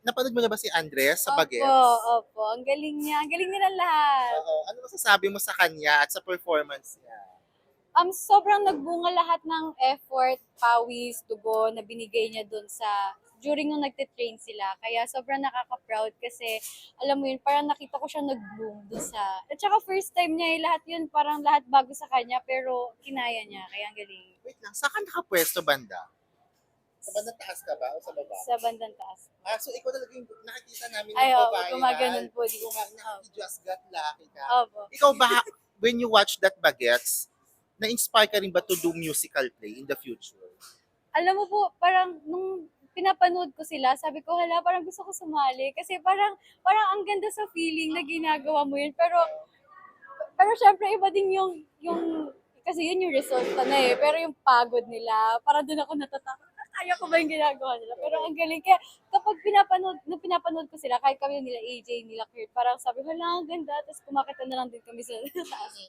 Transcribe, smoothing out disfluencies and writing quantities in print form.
napanood mo na ba si Andres sa Opo, Bagets? opo. Ang galing niya. Ang galing nila lahat. Oo. Ano masasabi mo sa kanya at sa performance niya? Sobrang nagbunga lahat ng effort, pawis, dugo na binigay niya dun during nung nagte-train sila. Kaya sobrang nakaka-proud kasi, alam mo yun, parang nakita ko siya nag-bloom at saka first time niya lahat yun, parang lahat bago sa kanya, pero kinaya niya. Kaya ang galing. Wait lang, saan ka nakapwesto banda? Sa bandang taas ka ba o sa baba? Sa bandang taas. So ikaw talaga yung nakikita namin Ay, yung oo, viral. gumaganon po. Ikaw nga, just got lucky ka. Opo. Ikaw ba, when you watch that Bagets, na-inspire ka rin ba to do musical play in the future? Alam mo po, parang nung pinapanood ko sila, sabi ko, hala, parang gusto ko sumali. Kasi parang ang ganda sa feeling na ginagawa mo yun. Pero syempre, iba din kasi yun yung resulta na eh. Pero yung pagod nila, parang doon ako natatakot. Kaya ko ba yung ginagawa nila? Pero ang galing. Kaya kapag nung pinapanood ko sila, kahit kami nila AJ, nila Kurt, parang sabi ko, hala, ang ganda. Tapos kumakita na lang din kami sa taas.